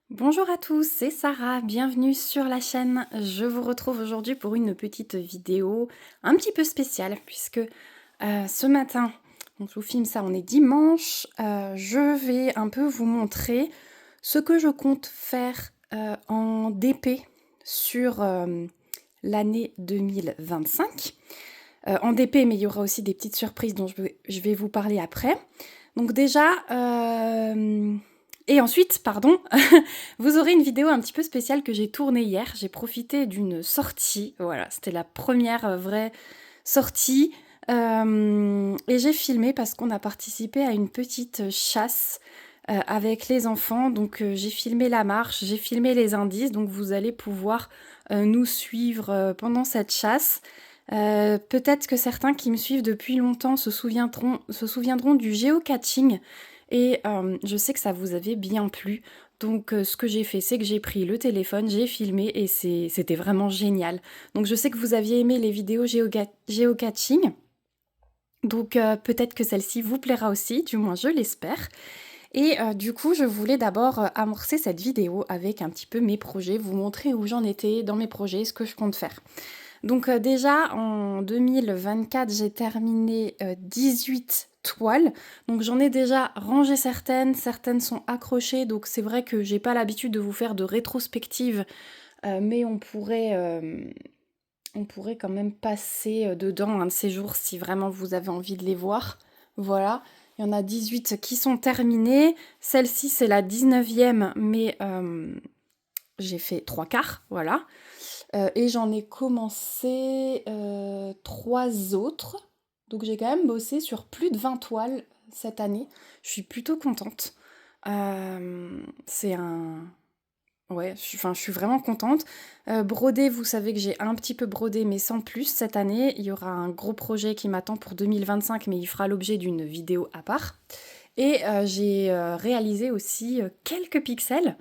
Bonjour à tous, c'est Sarah, bienvenue sur la chaîne. Je vous retrouve aujourd'hui pour une petite vidéo un petit peu spéciale puisque ce matin, donc je vous filme ça, on est dimanche, je vais un peu vous montrer ce que je compte faire en DP sur l'année 2025. En DP, mais il y aura aussi des petites surprises dont je vais vous parler après. Donc déjà, et ensuite, pardon, vous aurez une vidéo un petit peu spéciale que j'ai tournée hier. J'ai profité d'une sortie, voilà, c'était la première vraie sortie. Et j'ai filmé parce qu'on a participé à une petite chasse avec les enfants. Donc j'ai filmé la marche, j'ai filmé les indices, donc vous allez pouvoir nous suivre pendant cette chasse. Peut-être que certains qui me suivent depuis longtemps se souviendront du géocaching et je sais que ça vous avait bien plu. Donc ce que j'ai fait, c'est que j'ai pris le téléphone, j'ai filmé et c'était vraiment génial. Donc je sais que vous aviez aimé les vidéos géocaching. Donc peut-être que celle-ci vous plaira aussi, du moins je l'espère. Et du coup, je voulais d'abord amorcer cette vidéo avec un petit peu mes projets, vous montrer où j'en étais dans mes projets, ce que je compte faire. Donc déjà, en 2024, j'ai terminé 18 toiles. Donc j'en ai déjà rangé certaines sont accrochées. Donc c'est vrai que j'ai pas l'habitude de vous faire de rétrospective, mais on pourrait quand même passer dedans un de ces jours si vraiment vous avez envie de les voir. Voilà, il y en a 18 qui sont terminées. Celle-ci, c'est la 19e, mais j'ai fait 3 quarts, voilà. Et j'en ai commencé 3 autres. Donc j'ai quand même bossé sur plus de 20 toiles cette année. Je suis plutôt contente. C'est un... Ouais, je suis vraiment contente. Broder, vous savez que j'ai un petit peu brodé, mais sans plus cette année. Il y aura un gros projet qui m'attend pour 2025, mais il fera l'objet d'une vidéo à part. Et j'ai réalisé aussi quelques pixels.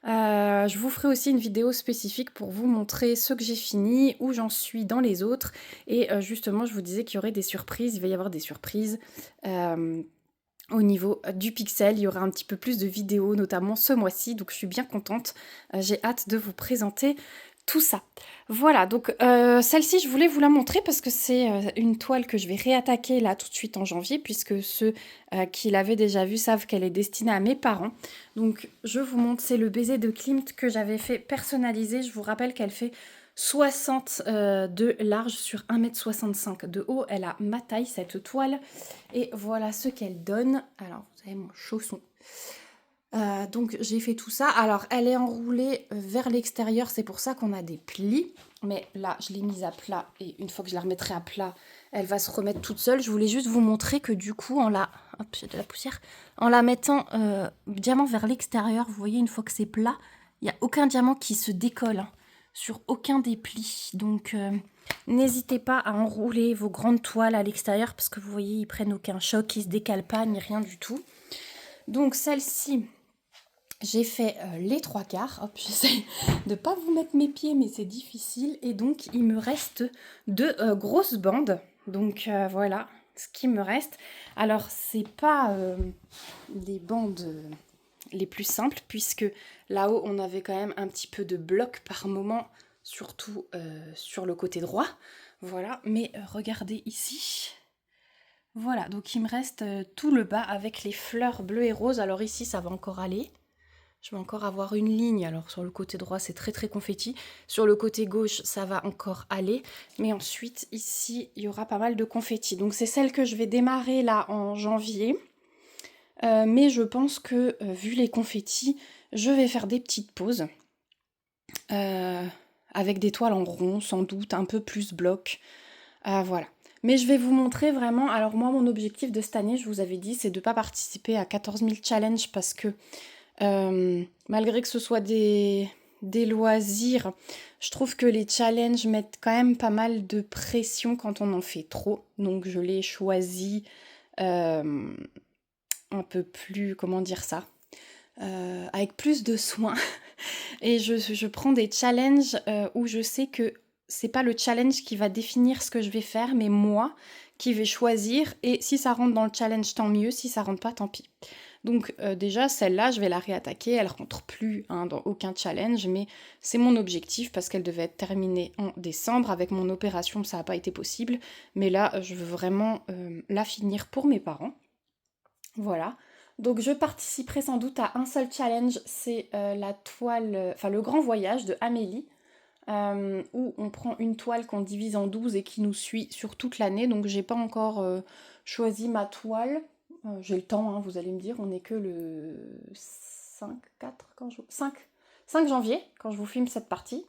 Je vous ferai aussi une vidéo spécifique pour vous montrer ce que j'ai fini, où j'en suis dans les autres. Et justement, je vous disais qu'il y aurait des surprises, il va y avoir des surprises. Au niveau du pixel, il y aura un petit peu plus de vidéos, notamment ce mois-ci, donc je suis bien contente. J'ai hâte de vous présenter tout ça. Voilà, donc celle-ci, je voulais vous la montrer parce que c'est une toile que je vais réattaquer là tout de suite en janvier, puisque ceux qui l'avaient déjà vue savent qu'elle est destinée à mes parents. Donc je vous montre, c'est le baiser de Klimt que j'avais fait personnaliser. Je vous rappelle qu'elle fait 60 de large sur 1,65 m de haut. Elle a ma taille, cette toile. Et voilà ce qu'elle donne. Alors, vous avez mon chausson. Donc j'ai fait tout ça. Alors elle est enroulée vers l'extérieur, c'est pour ça qu'on a des plis. Mais là, je l'ai mise à plat et une fois que je la remettrai à plat, elle va se remettre toute seule. Je voulais juste vous montrer que du coup, hop, j'ai de la poussière. En la mettant diamant vers l'extérieur, vous voyez, une fois que c'est plat, il n'y a aucun diamant qui se décolle hein, sur aucun des plis. Donc n'hésitez pas à enrouler vos grandes toiles à l'extérieur parce que vous voyez, ils prennent aucun choc, ils se décalent pas, ni rien du tout. Donc celle-ci, j'ai fait les 3 quarts. Hop, j'essaie de pas vous mettre mes pieds, mais c'est difficile. Et donc, il me reste 2 grosses bandes. Donc, voilà ce qui me reste. Alors, c'est pas les bandes les plus simples, puisque là-haut, on avait quand même un petit peu de bloc par moment, surtout sur le côté droit. Voilà, mais regardez ici. Voilà, donc il me reste tout le bas avec les fleurs bleues et roses. Alors ici, ça va encore aller. Je vais encore avoir une ligne. Alors sur le côté droit, c'est très très confetti. Sur le côté gauche, ça va encore aller. Mais ensuite, ici, il y aura pas mal de confetti. Donc c'est celle que je vais démarrer là en janvier. Mais je pense que, vu les confettis, je vais faire des petites pauses. Avec des toiles en rond, sans doute, un peu plus bloc. Voilà. Mais je vais vous montrer vraiment... Alors moi, mon objectif de cette année, je vous avais dit, c'est de ne pas participer à 14 000 challenges parce que malgré que ce soit des loisirs, je trouve que les challenges mettent quand même pas mal de pression quand on en fait trop. Donc je l'ai choisi un peu plus, comment dire ça, avec plus de soin. Et je prends des challenges où je sais que c'est pas le challenge qui va définir ce que je vais faire, mais moi qui vais choisir. Et si ça rentre dans le challenge, tant mieux. Si ça rentre pas, tant pis. Donc déjà, celle-là, je vais la réattaquer. Elle rentre plus hein, dans aucun challenge, mais c'est mon objectif parce qu'elle devait être terminée en décembre. Avec mon opération, ça n'a pas été possible. Mais là, je veux vraiment la finir pour mes parents. Voilà. Donc je participerai sans doute à un seul challenge, c'est la toile, enfin le grand voyage de Amélie, où on prend une toile qu'on divise en 12 et qui nous suit sur toute l'année. Donc j'ai pas encore choisi ma toile. J'ai le temps, hein, vous allez me dire, on n'est que le 5, 4, quand je... 5 janvier, quand je vous filme cette partie.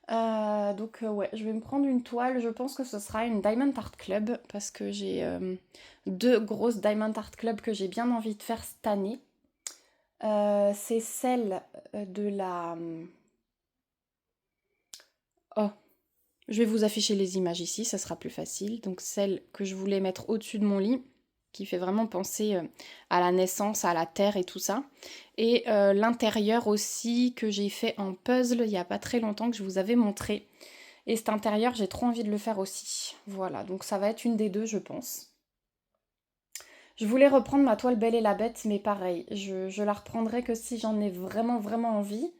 Donc ouais, je vais me prendre une toile, je pense que ce sera une Diamond Art Club, parce que j'ai 2 grosses Diamond Art Club que j'ai bien envie de faire cette année. C'est celle de la... Oh, je vais vous afficher les images ici, ça sera plus facile. Donc celle que je voulais mettre au-dessus de mon lit, qui fait vraiment penser à la naissance, à la terre et tout ça. Et l'intérieur aussi que j'ai fait en puzzle il n'y a pas très longtemps que je vous avais montré. Et cet intérieur, j'ai trop envie de le faire aussi. Voilà, donc ça va être une des deux, je pense. Je voulais reprendre ma toile Belle et la Bête, mais pareil, je la reprendrai que si j'en ai vraiment, vraiment envie.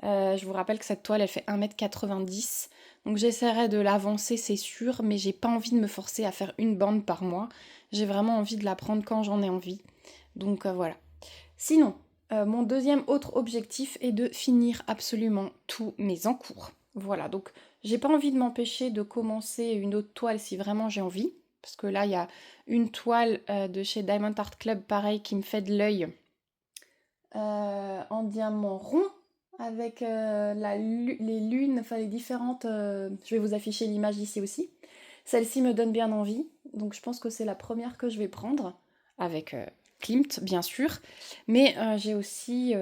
Je vous rappelle que cette toile, elle fait 1,90 m. Donc j'essaierai de l'avancer, c'est sûr, mais j'ai pas envie de me forcer à faire une bande par mois. J'ai vraiment envie de la prendre quand j'en ai envie. Donc voilà. Sinon, mon deuxième autre objectif est de finir absolument tous mes encours. Voilà, donc j'ai pas envie de m'empêcher de commencer une autre toile si vraiment j'ai envie. Parce que là, il y a une toile de chez Diamond Art Club, pareil, qui me fait de l'œil en diamant rond avec les lunes, enfin les différentes... je vais vous afficher l'image ici aussi. Celle-ci me donne bien envie, donc je pense que c'est la première que je vais prendre, avec Klimt bien sûr, mais j'ai aussi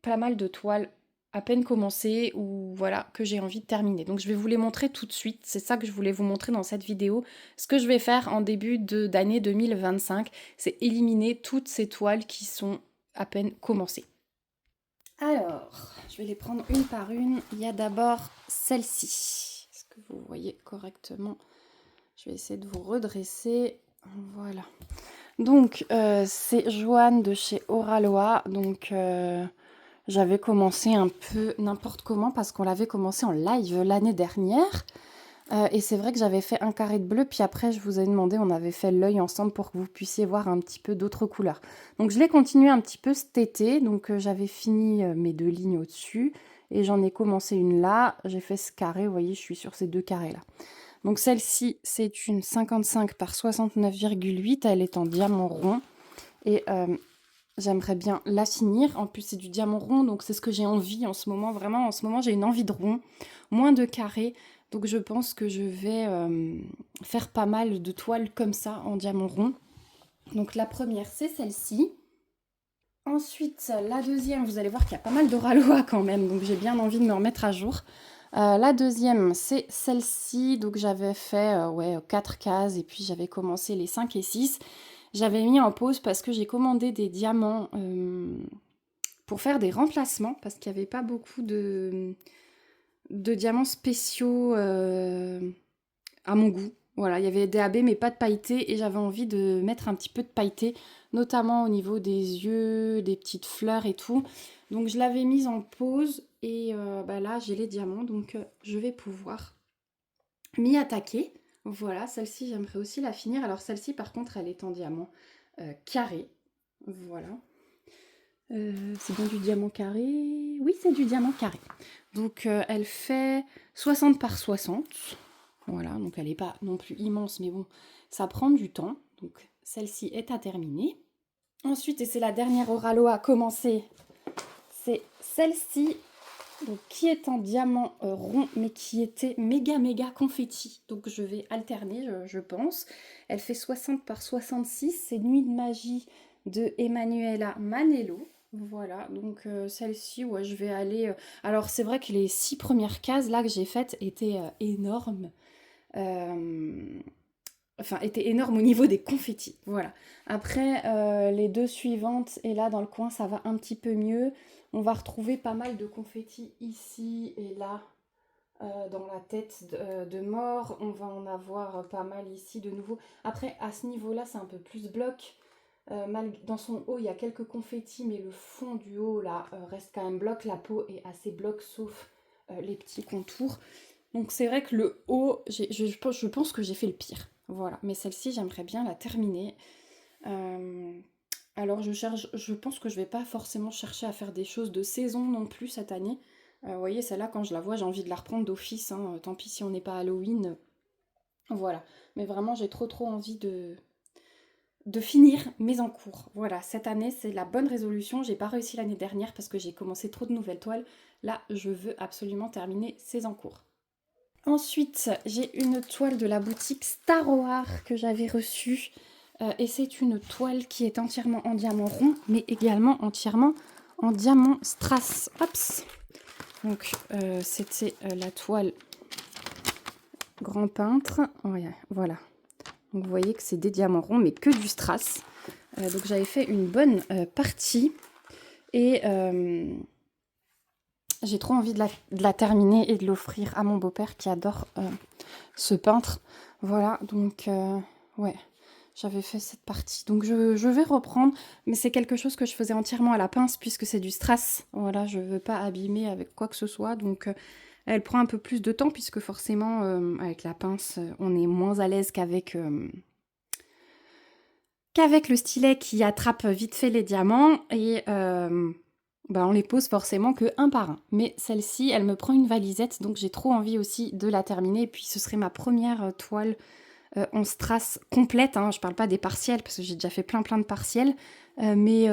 pas mal de toiles à peine commencées ou voilà que j'ai envie de terminer. Donc je vais vous les montrer tout de suite, c'est ça que je voulais vous montrer dans cette vidéo. Ce que je vais faire en début d'année 2025, c'est éliminer toutes ces toiles qui sont à peine commencées. Alors, je vais les prendre une par une. Il y a d'abord celle-ci. Est-ce que vous voyez correctement? Je vais essayer de vous redresser. Voilà. Donc, c'est Joanne de chez Oraloa. Donc, j'avais commencé un peu n'importe comment parce qu'on l'avait commencé en live l'année dernière. Et c'est vrai que j'avais fait un carré de bleu, puis après je vous ai demandé, on avait fait l'œil ensemble pour que vous puissiez voir un petit peu d'autres couleurs. Donc je l'ai continué un petit peu cet été, donc j'avais fini mes 2 lignes au-dessus, et j'en ai commencé une là, j'ai fait ce carré, vous voyez, je suis sur ces 2 carrés là. Donc celle-ci, c'est une 55 par 69,8, elle est en diamant rond, et j'aimerais bien la finir. En plus, c'est du diamant rond, donc c'est ce que j'ai envie en ce moment. Vraiment, en ce moment, j'ai une envie de rond, moins de carré. Donc je pense que je vais faire pas mal de toiles comme ça en diamant rond. Donc la première, c'est celle-ci. Ensuite, la deuxième, vous allez voir qu'il y a pas mal de ralois quand même, donc j'ai bien envie de me remettre à jour. La deuxième, c'est celle-ci. Donc j'avais fait 4 cases et puis j'avais commencé les 5 et 6. J'avais mis en pause parce que j'ai commandé des diamants pour faire des remplacements parce qu'il n'y avait pas beaucoup de diamants spéciaux à mon goût. Voilà, il y avait des AB mais pas de pailleté et j'avais envie de mettre un petit peu de pailleté, notamment au niveau des yeux, des petites fleurs et tout. Donc je l'avais mise en pause et là j'ai les diamants donc je vais pouvoir m'y attaquer. Voilà, celle-ci j'aimerais aussi la finir. Alors celle-ci par contre elle est en diamant carré. Voilà. C'est bien du diamant carré. Oui, c'est du diamant carré. Donc elle fait 60 par 60. Voilà, donc elle n'est pas non plus immense, mais bon, ça prend du temps. Donc celle-ci est à terminer. Ensuite, et c'est la dernière Oralo à commencer, c'est celle-ci, donc, qui est en diamant rond, mais qui était méga confetti. Donc je vais alterner, je pense. Elle fait 60 par 66, c'est Nuit de magie de Emanuela Manello. Voilà, donc celle-ci, ouais, je vais aller... Alors c'est vrai que les 6 premières cases là que j'ai faites étaient énormes. Était énorme au niveau des confettis. Voilà. Après, les 2 suivantes, et là dans le coin, ça va un petit peu mieux. On va retrouver pas mal de confettis ici et là, dans la tête de mort. On va en avoir pas mal ici de nouveau. Après, à ce niveau-là, c'est un peu plus bloc. Dans son haut, il y a quelques confettis, mais le fond du haut, là, reste quand même bloc. La peau est assez bloc, sauf les petits contours. Donc c'est vrai que le haut, je pense que j'ai fait le pire. Voilà, mais celle-ci, j'aimerais bien la terminer. Alors je pense que je vais pas forcément chercher à faire des choses de saison non plus cette année. Vous voyez, celle-là, quand je la vois, j'ai envie de la reprendre d'office, hein. Tant pis si on n'est pas Halloween. Voilà. Mais vraiment, j'ai trop envie de finir mes encours. Voilà, cette année, c'est la bonne résolution. J'ai pas réussi l'année dernière parce que j'ai commencé trop de nouvelles toiles. Là, je veux absolument terminer ces encours. Ensuite, j'ai une toile de la boutique Star Wars que j'avais reçue. Et c'est une toile qui est entièrement en diamant rond, mais également entièrement en diamant strass. Hops. Donc, c'était la toile grand peintre. Oh, yeah, voilà. Donc, vous voyez que c'est des diamants ronds, mais que du strass. Donc, j'avais fait une bonne partie. Et j'ai trop envie de la terminer et de l'offrir à mon beau-père qui adore ce peintre. Voilà, donc, ouais. J'avais fait cette partie. Donc je vais reprendre, mais c'est quelque chose que je faisais entièrement à la pince puisque c'est du strass. Voilà, je ne veux pas abîmer avec quoi que ce soit. Donc elle prend un peu plus de temps puisque forcément avec la pince, on est moins à l'aise qu'avec le stylet qui attrape vite fait les diamants. Et on les pose forcément que un par un. Mais celle-ci, elle me prend une valisette, donc j'ai trop envie aussi de la terminer. Et puis ce serait ma première toile en strass complète, hein. Je parle pas des partiels parce que j'ai déjà fait plein de partiels, mais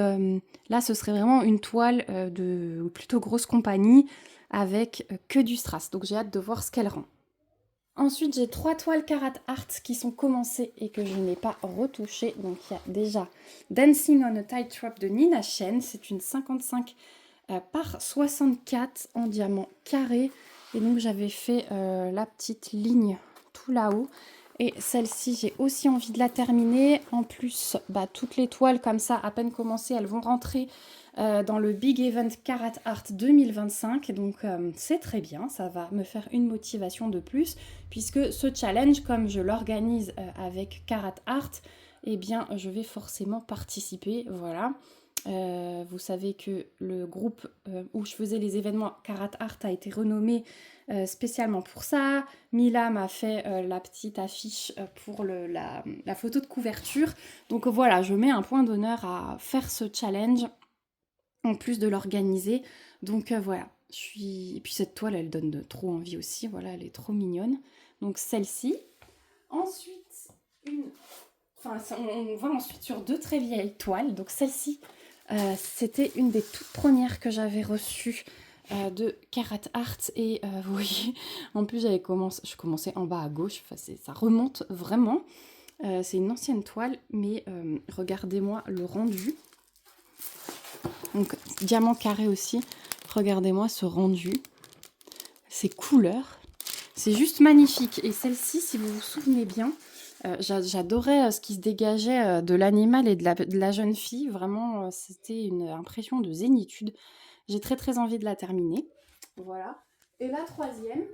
là ce serait vraiment une toile de plutôt grosse compagnie avec que du strass, donc j'ai hâte de voir ce qu'elle rend. Ensuite j'ai 3 toiles Carat Art qui sont commencées et que je n'ai pas retouchées, donc il y a déjà Dancing on a Tightrope de Nina Chen, c'est une 55 par 64 en diamant carré, et donc j'avais fait la petite ligne tout là-haut. Et celle-ci, j'ai aussi envie de la terminer. En plus, toutes les toiles comme ça, à peine commencées, elles vont rentrer dans le Big Event Carat Art 2025. Donc, c'est très bien. Ça va me faire une motivation de plus. Puisque ce challenge, comme je l'organise avec Carat Art, eh bien, je vais forcément participer. Voilà. Vous savez que le groupe où je faisais les événements Carat Art a été renommé spécialement pour ça. Mila m'a fait la petite affiche pour la photo de couverture. Donc voilà, je mets un point d'honneur à faire ce challenge en plus de l'organiser. Donc voilà, Et puis cette toile, elle donne trop envie aussi. Voilà, elle est trop mignonne. Donc celle-ci. Ensuite, on va ensuite sur 2 très vieilles toiles. Donc celle-ci, c'était une des toutes premières que j'avais reçues de Carat Art. Et vous voyez, en plus je commençais en bas à gauche. Enfin, ça remonte vraiment. C'est une ancienne toile, mais regardez-moi le rendu. Donc diamant carré aussi. Regardez-moi ce rendu. Ces couleurs. C'est juste magnifique. Et celle-ci, si vous vous souvenez bien, j'adorais ce qui se dégageait de l'animal et de la jeune fille. Vraiment, c'était une impression de zénitude. J'ai très envie de la terminer. Voilà. Et la troisième,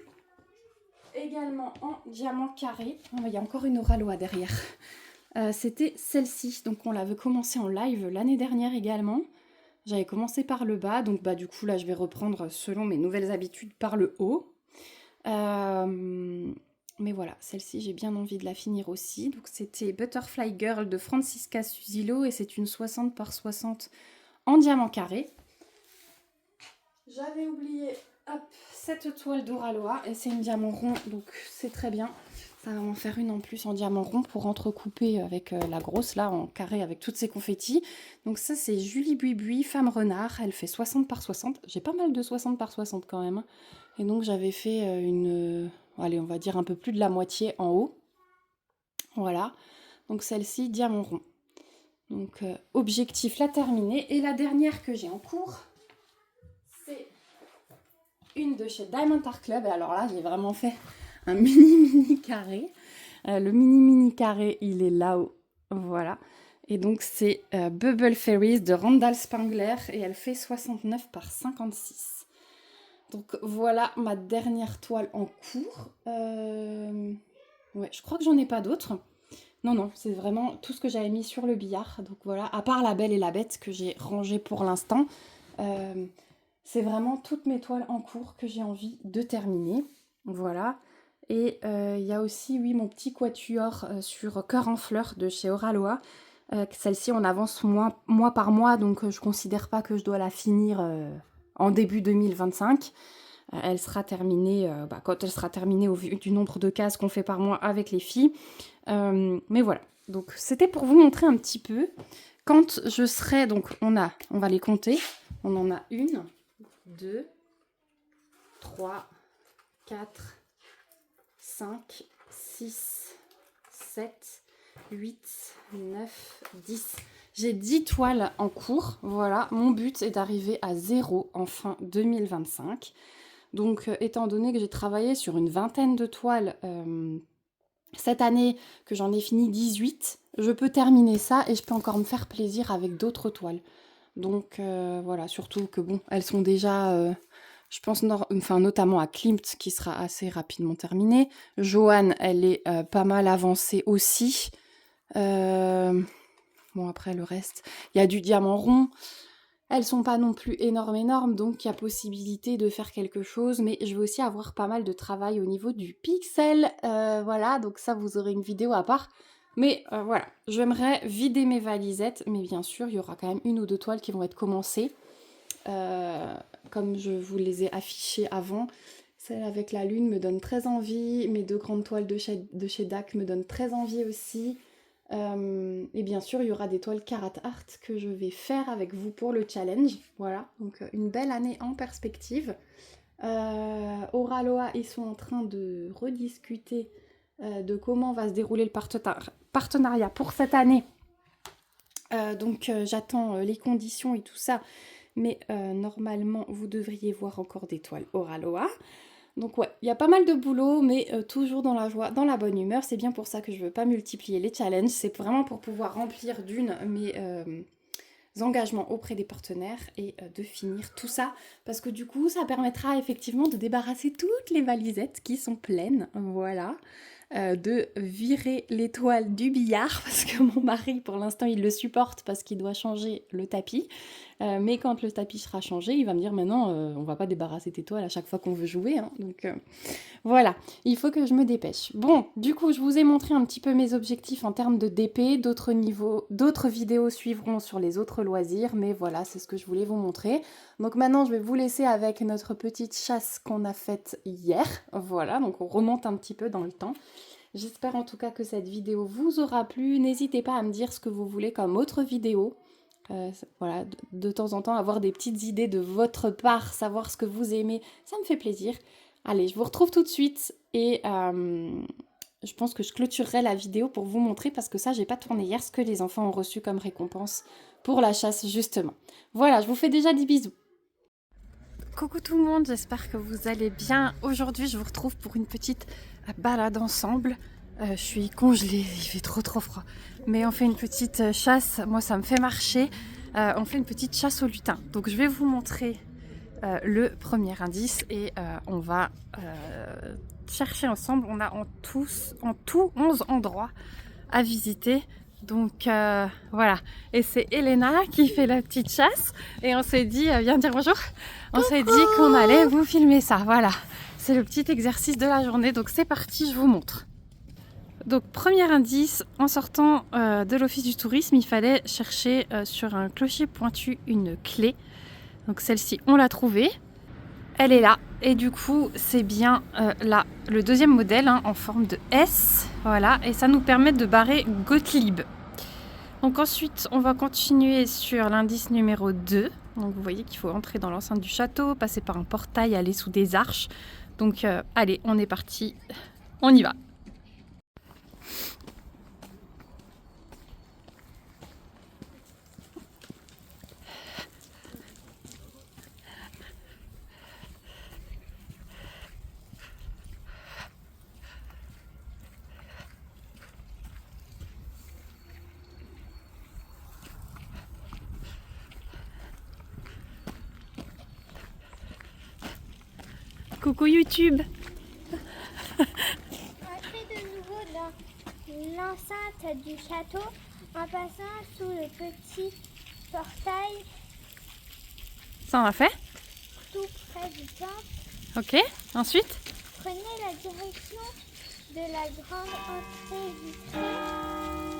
également en diamant carré. Oh, il y a encore une Oraloa derrière. C'était celle-ci. Donc on l'avait commencé en live l'année dernière également. J'avais commencé par le bas. Donc du coup là je vais reprendre selon mes nouvelles habitudes par le haut. Mais voilà, celle-ci, j'ai bien envie de la finir aussi. Donc c'était Butterfly Girl de Francisca Susilo et c'est une 60 par 60 en diamant carré. J'avais oublié cette toile d'Oraloa et c'est une diamant rond, donc c'est très bien. Ça va m'en faire une en plus en diamant rond pour entrecouper avec la grosse là en carré avec toutes ces confettis. Donc ça c'est Julie Buibui, femme renard, elle fait 60 par 60. J'ai pas mal de 60 par 60 quand même. Et donc j'avais fait allez on va dire un peu plus de la moitié en haut. Voilà, donc celle-ci diamant rond. Donc objectif la terminer. Et la dernière que j'ai en cours, c'est une de chez Diamond Art Club. Et alors là, j'ai vraiment fait un mini carré. Le mini carré, il est là-haut. Voilà. Et donc, c'est Bubble Fairies de Randall Spangler. Et elle fait 69 par 56. Donc, voilà ma dernière toile en cours. Ouais, je crois que j'en ai pas d'autres. Non, non, c'est vraiment tout ce que j'avais mis sur le billard. Donc voilà, à part La Belle et la Bête que j'ai rangé pour l'instant. Euh, c'est vraiment toutes mes toiles en cours que j'ai envie de terminer. Voilà. Et il y a aussi, oui, mon petit quatuor sur Cœur en fleurs de chez Oraloa. Celle-ci, on avance mois par mois, donc je considère pas que je dois la finir en début 2025. Elle sera terminée quand elle sera terminée au vu du nombre de cases qu'on fait par mois avec les filles. Mais voilà, donc c'était pour vous montrer un petit peu. Quand je serai, donc on va les compter. On en a 1, 2, 3, 4, 5, 6, 7, 8, 9, 10. J'ai 10 toiles en cours. Voilà, mon but est d'arriver à 0 en fin 2025. Donc, étant donné que j'ai travaillé sur une vingtaine de toiles cette année, que j'en ai fini 18, je peux terminer ça et je peux encore me faire plaisir avec d'autres toiles. Donc voilà, surtout que bon, elles sont déjà, je pense notamment à Klimt qui sera assez rapidement terminée. Joanne, elle est pas mal avancée aussi. Bon après le reste, il y a du diamant rond. Elles sont pas non plus énormes, donc il y a possibilité de faire quelque chose, mais je vais aussi avoir pas mal de travail au niveau du pixel, voilà, donc ça vous aurez une vidéo à part. Mais voilà, j'aimerais vider mes valisettes, mais bien sûr, il y aura quand même 1 ou 2 toiles qui vont être commencées, comme je vous les ai affichées avant. Celle avec la lune me donne très envie, mes 2 grandes toiles de chez DAC me donnent très envie aussi. Et bien sûr, il y aura des toiles Carat Art que je vais faire avec vous pour le challenge. Voilà, donc une belle année en perspective. Oraloa, ils sont en train de rediscuter de comment va se dérouler le partenariat pour cette année. Donc j'attends les conditions et tout ça. Mais normalement, vous devriez voir encore des toiles Oraloa. Donc ouais, il y a pas mal de boulot, mais toujours dans la joie, dans la bonne humeur. C'est bien pour ça que je veux pas multiplier les challenges. C'est vraiment pour pouvoir remplir mes engagements auprès des partenaires et de finir tout ça. Parce que du coup, ça permettra effectivement de débarrasser toutes les valisettes qui sont pleines. Voilà. De virer les toiles du billard parce que mon mari pour l'instant il le supporte parce qu'il doit changer le tapis, mais quand le tapis sera changé il va me dire maintenant on va pas débarrasser tes toiles à chaque fois qu'on veut jouer, hein. Donc voilà, il faut que je me dépêche. Bon, du coup je vous ai montré un petit peu mes objectifs en termes de DP, d'autres vidéos suivront sur les autres loisirs, mais voilà, c'est ce que je voulais vous montrer. Donc maintenant je vais vous laisser avec notre petite chasse qu'on a faite hier. Voilà, donc on remonte un petit peu dans le temps. J'espère en tout cas que cette vidéo vous aura plu. N'hésitez pas à me dire ce que vous voulez comme autre vidéo. Voilà, de temps en temps, avoir des petites idées de votre part, savoir ce que vous aimez, ça me fait plaisir. Allez, je vous retrouve tout de suite et je pense que je clôturerai la vidéo pour vous montrer parce que ça, j'ai pas tourné hier ce que les enfants ont reçu comme récompense pour la chasse justement. Voilà, je vous fais déjà des bisous. Coucou tout le monde, j'espère que vous allez bien. Aujourd'hui, je vous retrouve pour une petite balade ensemble. Je suis congelée, il fait trop froid. Mais on fait une petite chasse, moi ça me fait marcher. On fait une petite chasse au lutin. Donc je vais vous montrer le premier indice et on va chercher ensemble. On a en tout 11 endroits à visiter. Donc voilà, et c'est Elena qui fait la petite chasse et on s'est dit, viens dire bonjour, on s'est dit qu'on allait vous filmer ça, voilà, c'est le petit exercice de la journée, donc c'est parti, je vous montre. Donc premier indice, en sortant de l'office du tourisme, il fallait chercher sur un clocher pointu une clé, donc celle-ci on l'a trouvée, elle est là, et du coup c'est bien là, le deuxième modèle en forme de S, voilà, et ça nous permet de barrer Gottlieb. Donc ensuite on va continuer sur l'indice numéro 2, donc vous voyez qu'il faut entrer dans l'enceinte du château, passer par un portail, aller sous des arches, donc allez on est parti, on y va. Coucou YouTube. Après de nouveau là. l'enceinte du château en passant sous le petit portail Ça on a fait. tout près du temple. Ok, ensuite? Prenez la direction de la grande entrée vitrée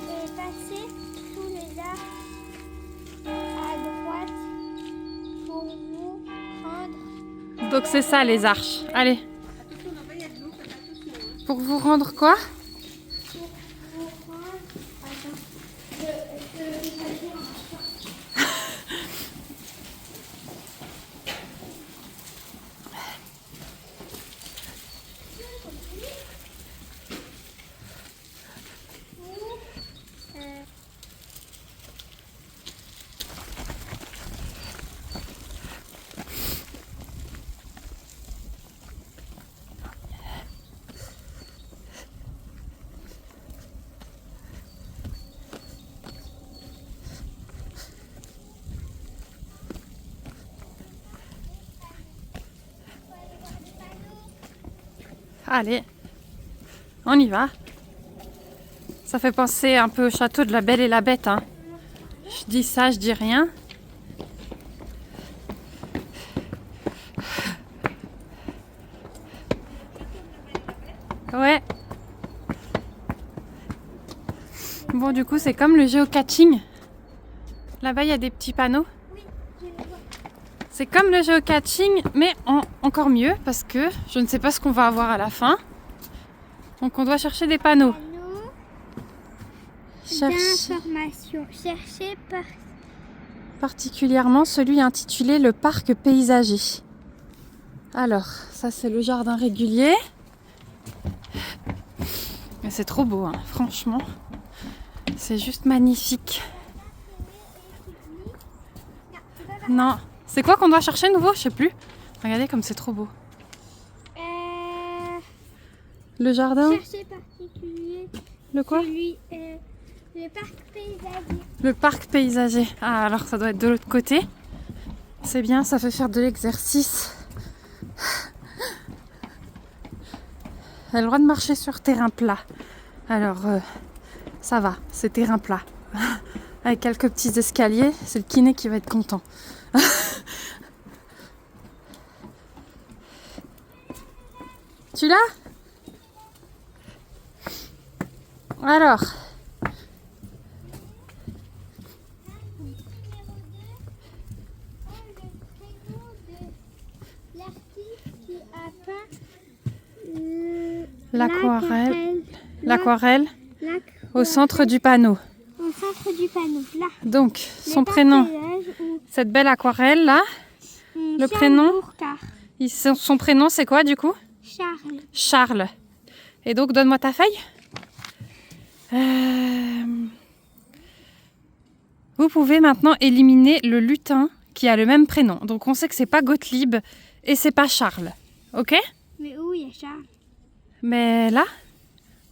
et passez sous les arcs à droite pour vous rendre. Donc c'est ça les arches. Allez. Pour vous rendre quoi? Pour vous rendre. Attends. Allez, on y va. Ça fait penser un peu au château de la Belle et la Bête. Hein. Je dis ça, je dis rien. Ouais. Bon, du coup, c'est comme le géocaching. Là-bas, il y a des petits panneaux. Oui, je le vois. C'est comme le géocaching, mais encore mieux parce que je ne sais pas ce qu'on va avoir à la fin. Donc, on doit chercher des panneaux. D'information. Cherchez Particulièrement celui intitulé le parc paysager. Alors, ça c'est le jardin régulier. Mais c'est trop beau, hein, franchement. C'est juste magnifique. Non, c'est quoi qu'on doit chercher nouveau? Je sais plus. Regardez comme c'est trop beau. Le jardin. Cherchez particulier. Le quoi? Le parc paysager. Le parc paysager. Ah, alors ça doit être de l'autre côté. C'est bien, ça fait faire de l'exercice. Elle a le droit de marcher sur terrain plat. Alors, ça va, c'est terrain plat. Avec quelques petits escaliers, c'est le kiné qui va être content. Tu l'as? Alors. L'aquarelle au centre du panneau. Au centre du panneau, là. Donc, son prénom, cette belle aquarelle là, le prénom, son prénom c'est quoi du coup? Charles. Charles. Et donc, donne-moi ta feuille. Vous pouvez maintenant éliminer le lutin qui a le même prénom. Donc, on sait que c'est pas Gottlieb et c'est pas Charles. Ok? Mais où il y a Charles? Mais là,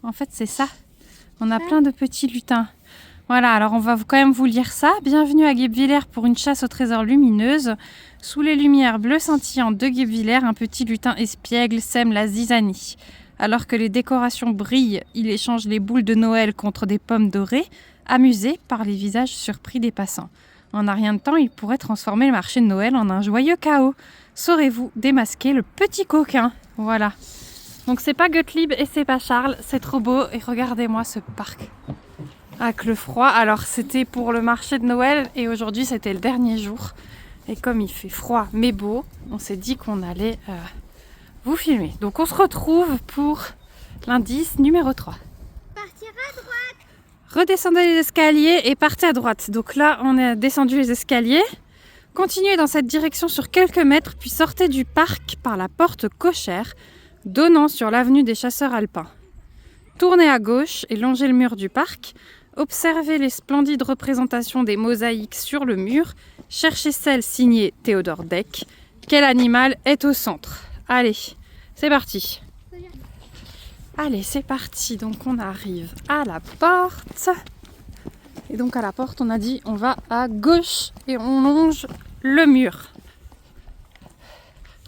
en fait, c'est ça. On a plein de petits lutins. Voilà, alors on va quand même vous lire ça. Bienvenue à Guebwiller pour une chasse au trésor lumineuse. Sous les lumières bleues scintillantes de Guebwiller, un petit lutin espiègle sème la zizanie. Alors que les décorations brillent, il échange les boules de Noël contre des pommes dorées, amusé par les visages surpris des passants. En un rien de temps, il pourrait transformer le marché de Noël en un joyeux chaos. Saurez-vous démasquer le petit coquin? Voilà. Donc c'est pas Gottlieb et c'est pas Charles, c'est trop beau. Et regardez-moi ce parc. Avec le froid, alors c'était pour le marché de Noël et aujourd'hui c'était le dernier jour. Et comme il fait froid mais beau, on s'est dit qu'on allait vous filmer. Donc on se retrouve pour l'indice numéro 3. Partir à droite. Redescendez les escaliers et partez à droite. Donc là on a descendu les escaliers. Continuez dans cette direction sur quelques mètres puis sortez du parc par la porte cochère donnant sur l'avenue des chasseurs alpins. Tournez à gauche et longez le mur du parc. Observez les splendides représentations des mosaïques sur le mur. Cherchez celle signée Théodore Deck. Quel animal est au centre? Allez, c'est parti. Allez, c'est parti. Donc on arrive à la porte. Et donc à la porte, on a dit on va à gauche et on longe le mur.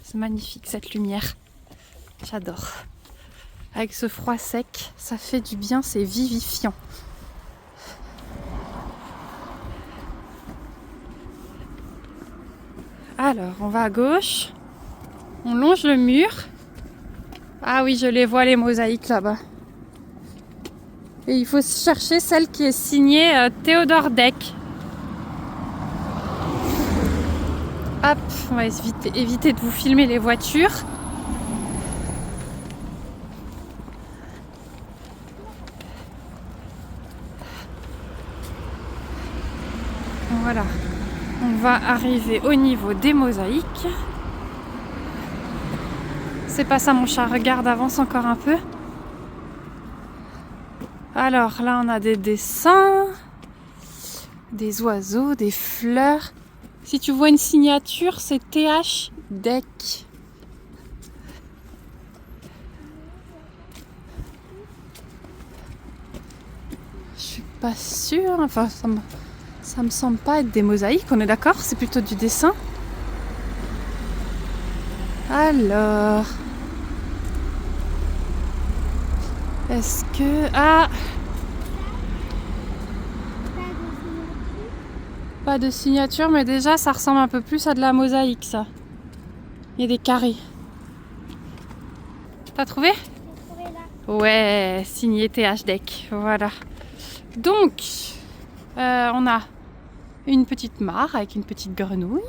C'est magnifique cette lumière. J'adore. Avec ce froid sec, ça fait du bien, c'est vivifiant. Alors, on va à gauche. On longe le mur. Ah oui, je les vois, les mosaïques là-bas. Et il faut chercher celle qui est signée Théodore Deck. Hop, on va éviter de vous filmer les voitures. Voilà, on va arriver au niveau des mosaïques. C'est pas ça mon chat, regarde, avance encore un peu. Alors là on a des dessins, des oiseaux, des fleurs. Si tu vois une signature, c'est TH Deck. Je suis pas sûre, enfin ça me semble pas être des mosaïques, on est d'accord? C'est plutôt du dessin. Alors, est-ce que... Ah! Pas de signature, mais déjà ça ressemble un peu plus à de la mosaïque, ça. Il y a des carrés. T'as trouvé? J'ai trouvé là. Ouais, signé TH Deck, voilà. Donc, on a une petite mare avec une petite grenouille.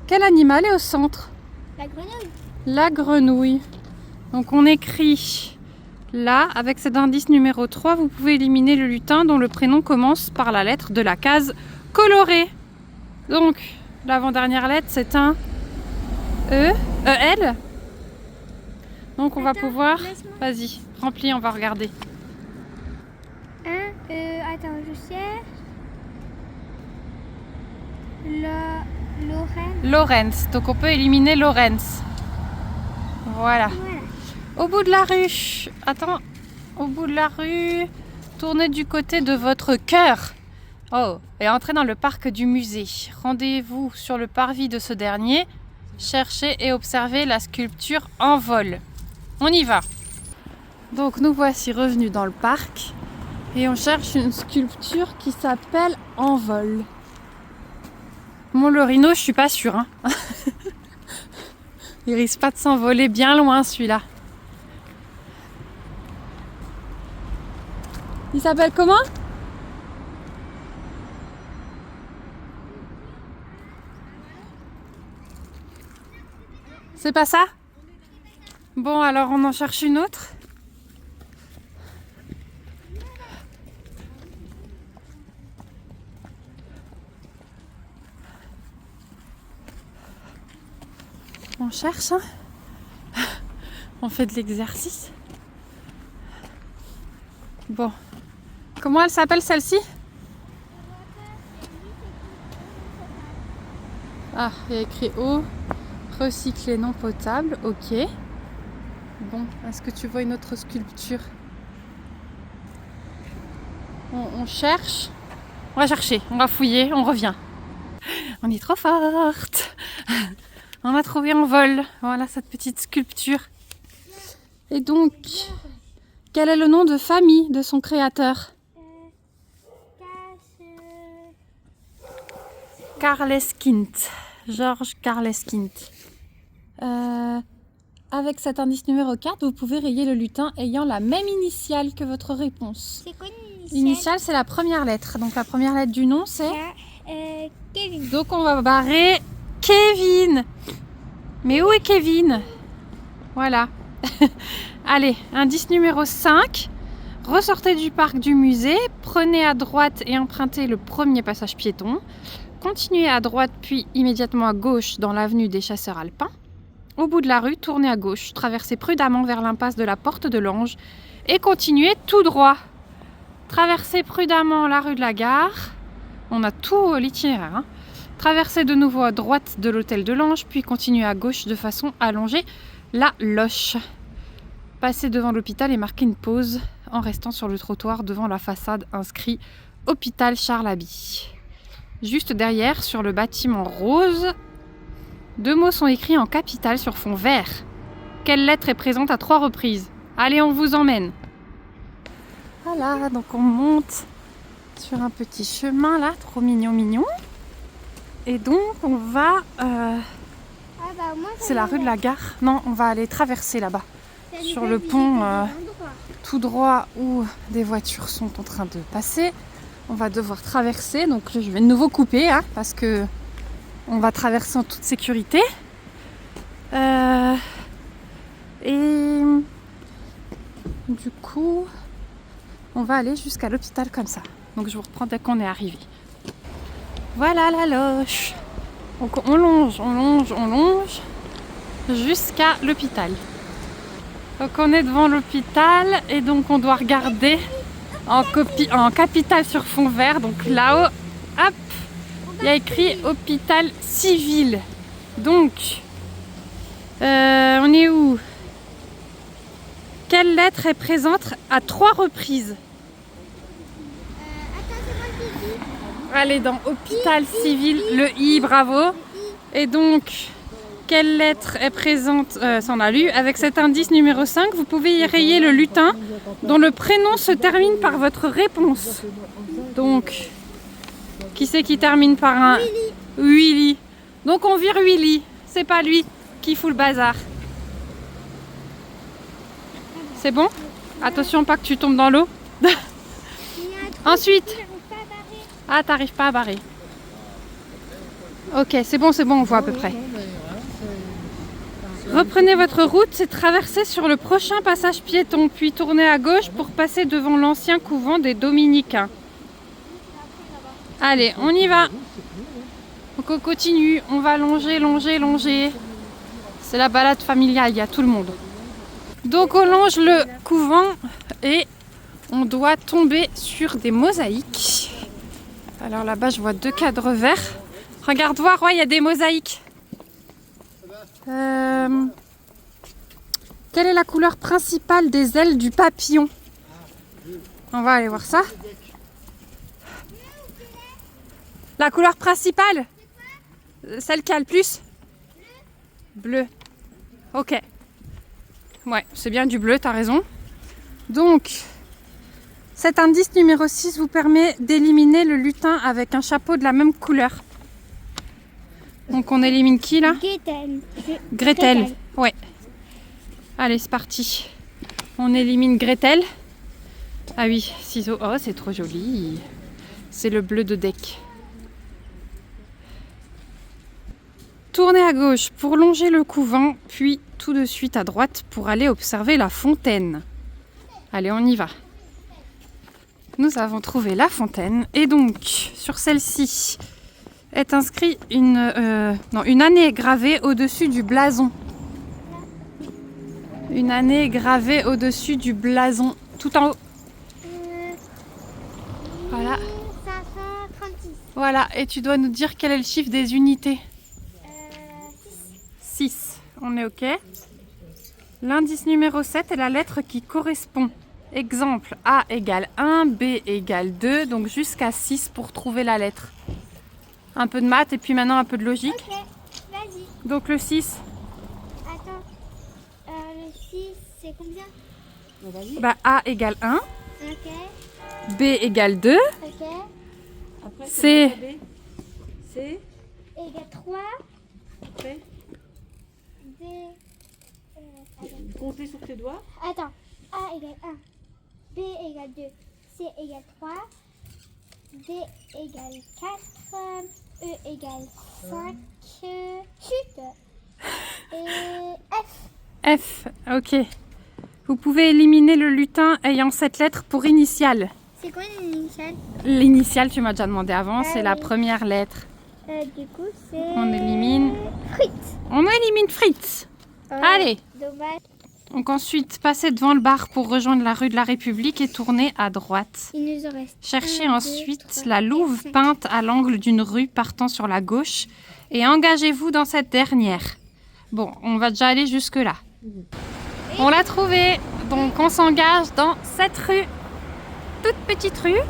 Quel animal est au centre? La grenouille. La grenouille. Donc on écrit là, avec cet indice numéro 3, vous pouvez éliminer le lutin dont le prénom commence par la lettre de la case colorée. Donc, l'avant-dernière lettre, c'est un L. Donc on va pouvoir... Vas-y, remplis, on va regarder. Attends, je cherche. Lorraine. Lorenz. Donc on peut éliminer Lorenz. Voilà. Voilà. Au bout de la rue, attends, au bout de la rue, tournez du côté de votre cœur. Oh, et entrez dans le parc du musée. Rendez-vous sur le parvis de ce dernier. Cherchez et observez la sculpture en vol. On y va. Donc nous voici revenus dans le parc et on cherche une sculpture qui s'appelle En vol. Bon, le rhino, je suis pas sûre. Hein. Il risque pas de s'envoler bien loin celui-là. Il s'appelle comment? C'est pas ça? Bon, alors on en cherche une autre. On cherche, hein? On fait de l'exercice. Bon. Comment elle s'appelle celle-ci? Ah, il y a écrit eau recyclée non potable. Ok. Bon, est-ce que tu vois une autre sculpture? On cherche. On va chercher, on va fouiller, on revient. On est trop forte. On a trouvé En vol. Voilà cette petite sculpture. Et donc, quel est le nom de famille de son créateur? Karleskint. Georges Karleskint. Avec cet indice numéro 4, vous pouvez rayer le lutin ayant la même initiale que votre réponse. C'est quoi une initiale? L'initiale, c'est la première lettre. Donc la première lettre du nom, c'est... Kevin. Donc on va barrer Kevin. Mais où est Kevin? Voilà. Allez, indice numéro 5. Ressortez du parc du musée, prenez à droite et empruntez le premier passage piéton. Continuez à droite puis immédiatement à gauche dans l'avenue des Chasseurs Alpins. Au bout de la rue, tournez à gauche, traversez prudemment vers l'impasse de la Porte de l'Ange et continuez tout droit. Traversez prudemment la rue de la Gare. On a tout l'itinéraire. Hein. Traversez de nouveau à droite de l'hôtel de l'Ange, puis continuez à gauche de façon à longer la Loche. Passez devant l'hôpital et marquez une pause en restant sur le trottoir devant la façade inscrit Hôpital Charles-Haby. Juste derrière, sur le bâtiment rose, 2 mots sont écrits en capitales sur fond vert. Quelle lettre est présente à 3 reprises? Allez, on vous emmène. Voilà, donc on monte sur un petit chemin là, trop mignon, mignon. Et donc on va... c'est la rue de la gare. Non, on va aller traverser là-bas. Sur le pont tout droit où des voitures sont en train de passer. On va devoir traverser. Donc je vais de nouveau couper hein, parce que on va traverser en toute sécurité. Et du coup, on va aller jusqu'à l'hôpital comme ça. Donc je vous reprends dès qu'on est arrivé. Voilà la loche. Donc on longe jusqu'à l'hôpital. Donc on est devant l'hôpital et donc on doit regarder en capitale sur fond vert. Donc là-haut, hop, il y a écrit hôpital civil. Donc, on est où? Quelle lettre est présente à 3 reprises? Allez, dans hôpital civil, le I, bravo. Et donc, quelle lettre est présente, ça on a lu, avec cet indice numéro 5, vous pouvez y rayer le lutin dont le prénom se termine par votre réponse. Donc, qui c'est qui termine par un Willy? Donc on vire Willy, c'est pas lui qui fout le bazar. C'est bon? Attention pas que tu tombes dans l'eau. Ensuite, ah t'arrives pas à barrer. Ok, c'est bon, on voit à peu près. Reprenez votre route, c'est traverser sur le prochain passage piéton, puis tournez à gauche pour passer devant l'ancien couvent des Dominicains. Allez, on y va. Donc on continue, on va longer. C'est la balade familiale, il y a tout le monde. Donc on longe le couvent et on doit tomber sur des mosaïques. Alors là-bas, je vois 2 cadres verts. Regarde voir, ouais, il y a des mosaïques. Quelle est la couleur principale des ailes du papillon? On va aller voir ça. La couleur principale? Celle qui a le plus? Bleu. Ok. Ouais, c'est bien du bleu, t'as raison. Donc, cet indice numéro 6 vous permet d'éliminer le lutin avec un chapeau de la même couleur. Donc on élimine qui là? Gretel. Ouais. Allez, c'est parti. On élimine Gretel. Ah oui, ciseaux. Oh, c'est trop joli. C'est le bleu de deck. Tournez à gauche pour longer le couvent, puis tout de suite à droite pour aller observer la fontaine. Allez, on y va. Nous avons trouvé la fontaine et donc sur celle-ci est inscrit une année gravée au-dessus du blason. Une année gravée au-dessus du blason, tout en haut. Voilà. 536. Voilà, et tu dois nous dire quel est le chiffre des unités. 6. On est OK. L'indice numéro 7 est la lettre qui correspond. Exemple, A égale 1, B égale 2, donc jusqu'à 6 pour trouver la lettre. Un peu de maths et puis maintenant un peu de logique. Ok, vas-y. Donc le 6. Attends, le 6, c'est combien? Bah, A égale 1, Ok, B égale 2, ok. Après, C c'est Égale 3, après, D... compter sur tes doigts. Attends, A égale 1, B égale 2, C égale 3, D égale 4, E égale 5, chut, et F. F, ok. Vous pouvez éliminer le lutin ayant cette lettre pour initiale. C'est quoi l'initiale? L'initiale, tu m'as déjà demandé avant, Ah c'est la oui. première lettre. Du coup, c'est... On élimine. Frites. On élimine Fritz. Allez. Dommage. Donc ensuite, passez devant le bar pour rejoindre la rue de la République et tournez à droite. Il nous en reste. Cherchez 1, 2, ensuite 3, la louve 4, 5. peinte à l'angle d'une rue partant sur la gauche et engagez-vous dans cette dernière. Bon, on va déjà aller jusque-là. On l'a trouvée. Donc on s'engage dans cette rue. Toute petite rue.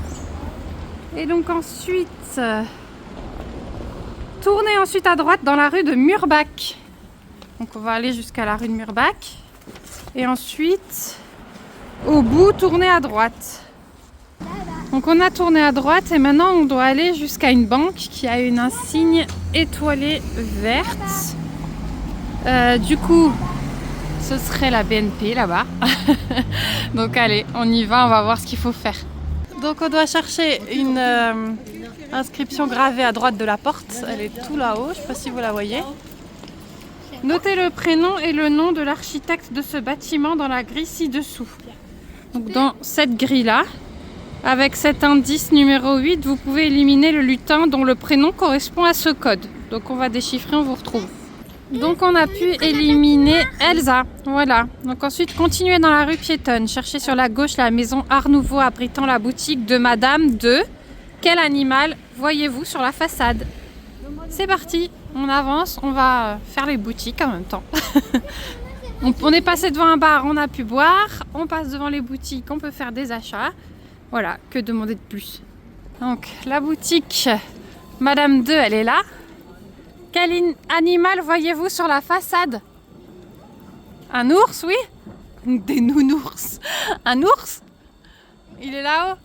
Et donc ensuite, tournez ensuite à droite dans la rue de Murbach. Donc on va aller jusqu'à la rue de Murbach. Et ensuite, Au bout, tournez à droite. Donc on a tourné à droite et maintenant on doit aller jusqu'à une banque qui a une insigne étoilée verte. Du coup, ce serait la BNP là-bas. Donc allez, on y va, on va voir ce qu'il faut faire. Donc on doit chercher une inscription gravée à droite de la porte. Elle est tout là-haut, je ne sais pas si vous la voyez. Notez le prénom et le nom de l'architecte de ce bâtiment dans la grille ci-dessous. Donc dans cette grille-là, avec cet indice numéro 8, vous pouvez éliminer le lutin dont le prénom correspond à ce code. Donc on va déchiffrer, on vous retrouve. Donc on a pu éliminer Elsa. Voilà. Donc ensuite, continuez dans la rue piétonne. Cherchez sur la gauche la maison Art Nouveau abritant la boutique de Madame de... Quel animal voyez-vous sur la façade? C'est parti, on avance, on va faire les boutiques en même temps. On est passé devant un bar, on a pu boire. On passe devant les boutiques, on peut faire des achats. Voilà, que demander de plus? Donc la boutique Madame 2, elle est là. Quel animal voyez-vous sur la façade? Un ours, oui? Des nounours. Un ours? Il est là-haut.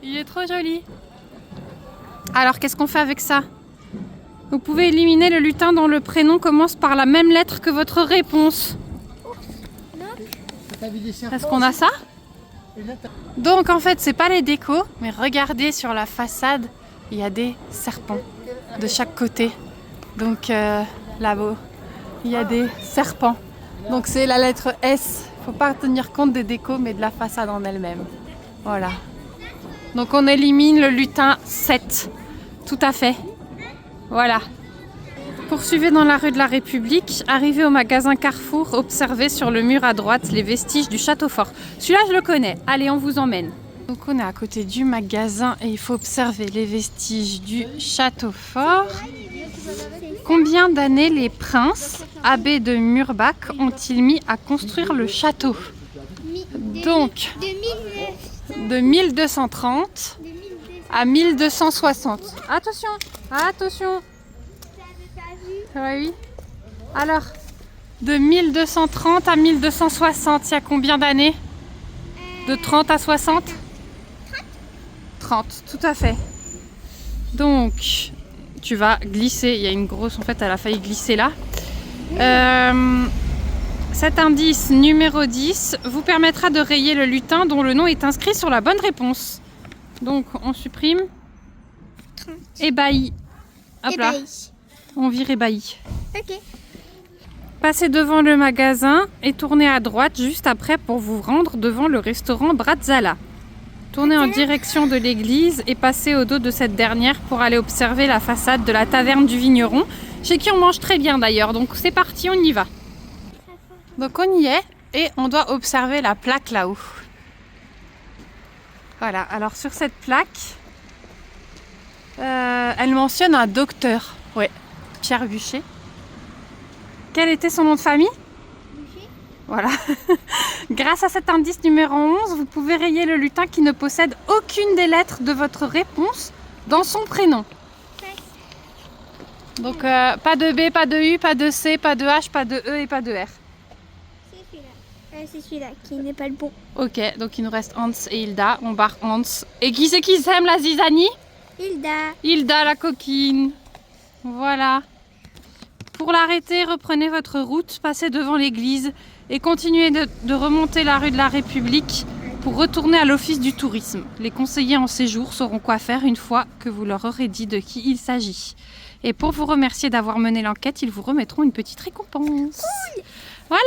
Il est trop joli. Alors, qu'est-ce qu'on fait avec ça? Vous pouvez éliminer le lutin dont le prénom commence par la même lettre que votre réponse. Est-ce qu'on a ça? Donc, en fait, c'est pas les décos, mais regardez sur la façade, il y a des serpents de chaque côté. Donc là-bas, il y a des serpents. Donc c'est la lettre S. Il ne faut pas tenir compte des décos, mais de la façade en elle-même. Voilà. Donc on élimine le lutin 7. Tout à fait. Voilà. Poursuivez dans la rue de la République. Arrivez au magasin Carrefour. Observez sur le mur à droite les vestiges du château fort. Celui-là, je le connais. Allez, on vous emmène. Donc on est à côté du magasin et il faut observer les vestiges du château fort. Combien d'années les princes, abbés de Murbach, ont-ils mis à construire le château? Donc, de 1230 à 1260. Attention, attention. Oui. Alors, de 1230 à 1260, il y a combien d'années? De 30 à 60? 30, tout à fait. Donc, tu vas glisser. Il y a une grosse, en fait, elle a failli glisser là. Cet indice numéro 10 vous permettra de rayer le lutin dont le nom est inscrit sur la bonne réponse. Donc, on supprime. Ébahi. Hop là. On vire ébahi. Ok. Passez devant le magasin et tournez à droite juste après pour vous rendre devant le restaurant Bratzala. Tournez en direction de l'église et passez au dos de cette dernière pour aller observer la façade de la taverne du vigneron, chez qui on mange très bien d'ailleurs. Donc c'est parti, on y va. Donc on y est et on doit observer la plaque là-haut. Voilà, alors sur cette plaque, elle mentionne un docteur. Ouais, Pierre Bûcher. Quel était son nom de famille? Voilà. Grâce à cet indice numéro 11, vous pouvez rayer le lutin qui ne possède aucune des lettres de votre réponse dans son prénom. Donc pas de B, pas de U, pas de C, pas de H, pas de E et pas de R. C'est celui-là. C'est celui-là qui n'est pas le bon. Ok, donc il nous reste Hans et Hilda. On barre Hans. Et qui c'est qui s'aime, la zizanie? Hilda. Hilda, la coquine. Voilà. Pour l'arrêter, reprenez votre route, passez devant l'église et continuez de remonter la rue de la République pour retourner à l'office du tourisme. Les conseillers en séjour sauront quoi faire une fois que vous leur aurez dit de qui il s'agit. Et pour vous remercier d'avoir mené l'enquête, ils vous remettront une petite récompense. Voilà!